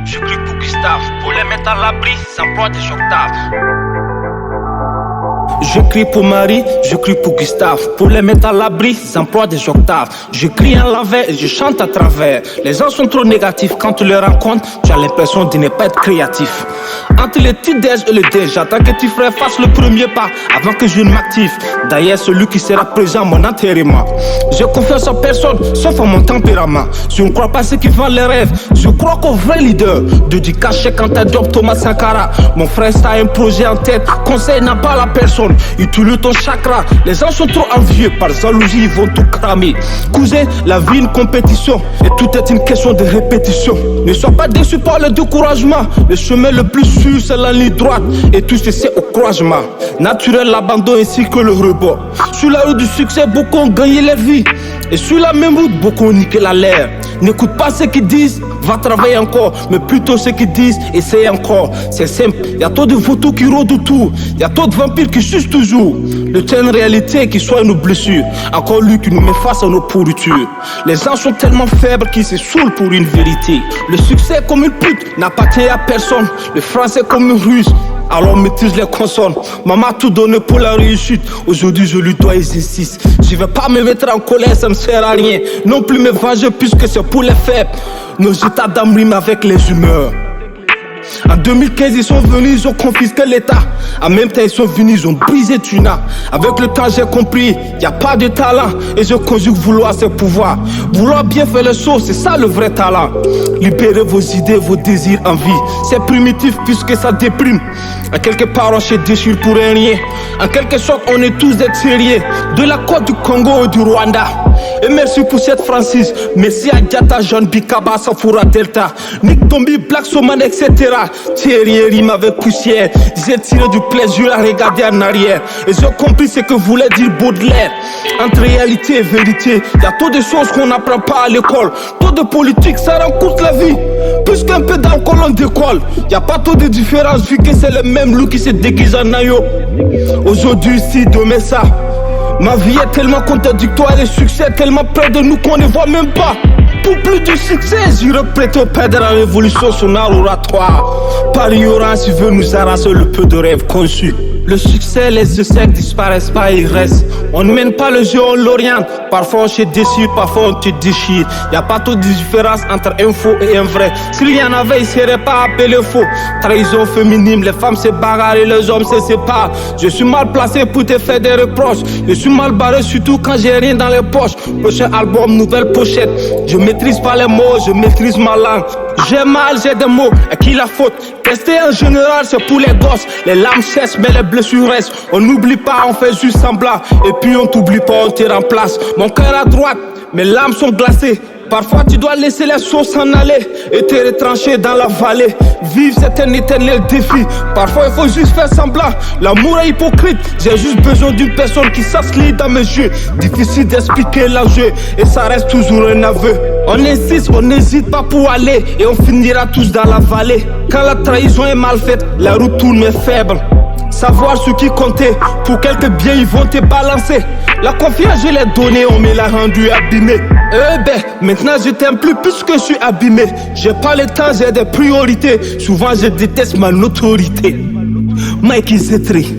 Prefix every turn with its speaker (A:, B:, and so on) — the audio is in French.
A: J'écris pour Gustave, pour les mettre à l'abri, s'emploie des octaves. J'écris pour Marie, j'écris pour Gustave. Pour les mettre à l'abri, j'emploie des octaves. J'écris en l'envers et je chante à travers. Les gens sont trop négatifs, quand tu les rencontres, tu as l'impression de ne pas être créatif. Entre les petits déj et le déj, j'attends que tes frères fassent le premier pas avant que je ne m'active. D'ailleurs, celui qui sera présent à mon enterrement. J'ai confiance en personne, sauf en mon tempérament. Je ne crois pas ceux qui vendent les rêves. Je crois qu'au vrai leader, de du cachet quand t'as job Thomas Sankara. Mon frère, ça a un projet en tête, conseil n'a pas la personne. Utilise ton chakra, les gens sont trop envieux, par jalousie ils vont tout cramer. Cousin, la vie une compétition et tout est une question de répétition. Ne sois pas déçu par le découragement, le chemin le plus sûr c'est la ligne droite et tout ceci au croisement. Naturel l'abandon ainsi que le rebond. Sur la route du succès, beaucoup ont gagné leur vie et sur la même route, beaucoup ont niqué la l'air. N'écoute pas ceux qui disent, va travailler encore, mais plutôt ceux qui disent, essaye encore. C'est simple, y'a trop de vautours qui rôdent autour, y'a trop de vampires qui sucent toujours. Le temps une réalité qui soigne nos blessures, encore lui qui nous met face à nos pourritures. Les gens sont tellement faibles qu'ils se saoulent pour une vérité. Le succès comme une pute n'appartient à personne, le français comme une ruse. Alors maîtrise les consonnes. Maman a tout donné pour la réussite. Aujourd'hui je lui dois exercice. Je vais pas me mettre en colère, ça me sert à rien. Non plus me venger puisque c'est pour les faibles. Nos états d'âme riment avec les humeurs. En 2015 ils sont venus, ils ont confisqué l'état. En même temps ils sont venus, ils ont brisé Tuna. Avec le temps j'ai compris, y a pas de talent. Et je conjugue vouloir c'est pouvoir. Vouloir bien faire les choses, c'est ça le vrai talent. Libérez vos idées, vos désirs en vie. C'est primitif puisque ça déprime. En quelque part on se déchire pour un rien. En quelque sorte on est tous des terriers. De la côte du Congo et du Rwanda. Et merci pour cette Francis. Merci à Diata, John Bikaba, Safura Delta, Nick Tombi, Black Soman, etc. Thierry rime avec poussière. J'ai tiré du plaisir à regarder en arrière. Et j'ai compris ce que voulait dire Baudelaire. Entre réalité et vérité, y a trop de choses qu'on n'apprend pas à l'école. Trop de politique, ça rend courte la vie. Plus qu'un peu d'alcool on décolle. Y a pas trop de différence vu que c'est le même loup qui se déguise en ayo. Aujourd'hui ici, demain ça. Ma vie est tellement contradictoire, le succès est tellement près de nous qu'on ne voit même pas. Pour plus de succès, j'irai prêter au père de la révolution son art oratoire. Paris Orange veut nous arracher le peu de rêves conçus. Le succès, les échecs disparaissent pas, ils restent. On ne mène pas le jeu, on l'oriente. Parfois on se déchire, parfois on te déchire. Y a pas trop de différence entre un faux et un vrai. S'il y en avait, il serait pas appelé faux. Trahison féminine, les femmes se bagarrent et les hommes se séparent. Je suis mal placé pour te faire des reproches. Je suis mal barré surtout quand j'ai rien dans les poches. Prochain album, nouvelle pochette. Je maîtrise pas les mots, je maîtrise ma langue. J'ai mal, j'ai des mots, à qui la faute? Tester en général, c'est pour les gosses. Les larmes cessent, mais les blessures restent. On n'oublie pas, on fait juste semblant. Et puis on t'oublie pas, on te remplace. Mon cœur à droite, mes larmes sont glacées. Parfois tu dois laisser les choses s'en aller et te retrancher dans la vallée. Vivre c'est un éternel défi. Parfois il faut juste faire semblant. L'amour est hypocrite. J'ai juste besoin d'une personne qui sache lire dans mes yeux. Difficile d'expliquer l'enjeu et ça reste toujours un aveu. On insiste, on n'hésite pas pour aller et on finira tous dans la vallée. Quand la trahison est mal faite, la route tourne est faible. Savoir ce qui comptait, pour quelques biens ils vont te balancer. La confiance je l'ai donnée, on me l'a rendu abîmé. Maintenant je t'aime plus puisque je suis abîmé. J'ai pas le temps, j'ai des priorités. Souvent je déteste ma notoriété. Mike Zetri.